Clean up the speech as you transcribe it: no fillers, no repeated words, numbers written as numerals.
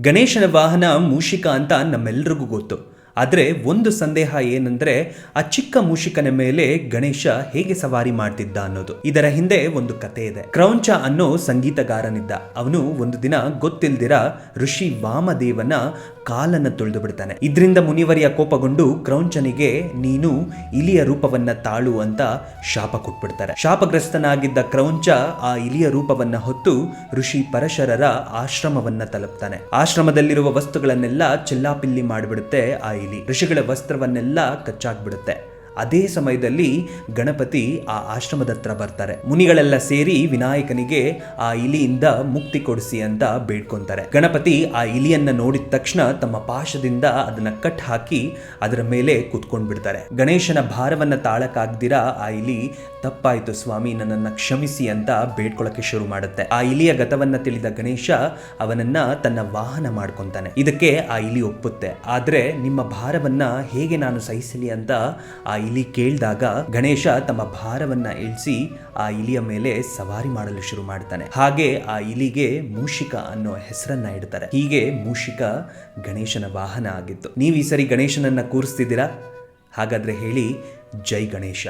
ಗಣೇಶನ ವಾಹನ ಮೂಷಿಕ ಅಂತ ನಮ್ಮೆಲ್ರಿಗೂ ಗೊತ್ತು. ಆದರೆ ಒಂದು ಸಂದೇಹ ಏನಂದ್ರೆ ಆ ಚಿಕ್ಕ ಮೂಷಿಕನ ಮೇಲೆ ಗಣೇಶ ಹೇಗೆ ಸವಾರಿ ಮಾಡ್ತಿದ್ದ ಅನ್ನೋದು. ಇದರ ಹಿಂದೆ ಒಂದು ಕತೆ ಇದೆ. ಕ್ರೌಂಚ ಅನ್ನೋ ಸಂಗೀತಗಾರನಿದ್ದ. ಅವನು ಒಂದು ದಿನ ಗೊತ್ತಿಲ್ದಿರ ಋಷಿ ವಾಮದೇವನ ಕಾಲನ್ನ ತುಳಿದು ಬಿಡ್ತಾನೆ. ಇದರಿಂದ ಮುನಿವರಿಯ ಕೋಪಗೊಂಡು ಕ್ರೌಂಚನಿಗೆ ನೀನು ಇಲಿಯ ರೂಪವನ್ನ ತಾಳು ಅಂತ ಶಾಪ ಕೊಟ್ಬಿಡ್ತಾರೆ. ಶಾಪಗ್ರಸ್ತನಾಗಿದ್ದ ಕ್ರೌಂಚ ಆ ಇಲಿಯ ರೂಪವನ್ನ ಹೊತ್ತು ಋಷಿ ಪರಶರರ ಆಶ್ರಮವನ್ನ ತಲುಪ್ತಾನೆ. ಆಶ್ರಮದಲ್ಲಿರುವ ವಸ್ತುಗಳನ್ನೆಲ್ಲ ಚೆಲ್ಲಾಪಿಲ್ಲಿ ಮಾಡಿಬಿಡುತ್ತೆ ಆ ಇಲಿ. ಋಷಿಗಳ ವಸ್ತ್ರವನ್ನೆಲ್ಲ ಕಚ್ಚಾಕ್ಬಿಡುತ್ತೆ. ಅದೇ ಸಮಯದಲ್ಲಿ ಗಣಪತಿ ಆ ಆಶ್ರಮದ ಹತ್ರ ಬರ್ತಾರೆ. ಮುನಿಗಳೆಲ್ಲ ಸೇರಿ ವಿನಾಯಕನಿಗೆ ಆ ಇಲಿಯಿಂದ ಮುಕ್ತಿ ಕೊಡಿಸಿ ಅಂತ ಬೇಡ್ಕೊಂತಾರೆ. ಗಣಪತಿ ಆ ಇಲಿಯನ್ನ ನೋಡಿದ ತಕ್ಷಣ ತಮ್ಮ ಪಾಶದಿಂದ ಅದನ್ನ ಕಟ್ ಹಾಕಿ ಅದರ ಮೇಲೆ ಕುತ್ಕೊಂಡ್ ಬಿಡ್ತಾರೆ. ಗಣೇಶನ ಭಾರವನ್ನ ತಾಳಕ್ಕಾಗ್ದಿರ ಆ ಇಲಿ ತಪ್ಪಾಯ್ತು ಸ್ವಾಮಿ, ನನ್ನನ್ನ ಕ್ಷಮಿಸಿ ಅಂತ ಬೇಡ್ಕೊಳಕ್ಕೆ ಶುರು ಮಾಡುತ್ತೆ. ಆ ಇಲಿಯ ಗತವನ್ನ ತಿಳಿದ ಗಣೇಶ ಅವನನ್ನ ತನ್ನ ವಾಹನ ಮಾಡ್ಕೊಂತಾನೆ. ಇದಕ್ಕೆ ಆ ಇಲಿ ಒಪ್ಪುತ್ತೆ. ಆದ್ರೆ ನಿಮ್ಮ ಭಾರವನ್ನ ಹೇಗೆ ನಾನು ಸಹಿಸಲಿ ಅಂತ ಆ ಇಲಿ ಕೇಳಿದಾಗ ಗಣೇಶ ತಮ್ಮ ಭಾರವನ್ನ ಇಳಿಸಿ ಆ ಇಲಿಯ ಮೇಲೆ ಸವಾರಿ ಮಾಡಲು ಶುರು ಮಾಡ್ತಾನೆ. ಹಾಗೆ ಆ ಇಲಿಗೆ ಮೂಷಿಕ ಅನ್ನೋ ಹೆಸರನ್ನ ಇಡ್ತಾರೆ. ಹೀಗೆ ಮೂಷಿಕ ಗಣೇಶನ ವಾಹನ ಆಗಿತ್ತು. ನೀವು ಈ ಸರಿ ಗಣೇಶನನ್ನ ಕೂರಿಸ್ತಿದ್ದೀರಾ? ಹಾಗಾದ್ರೆ ಹೇಳಿ, ಜೈ ಗಣೇಶ.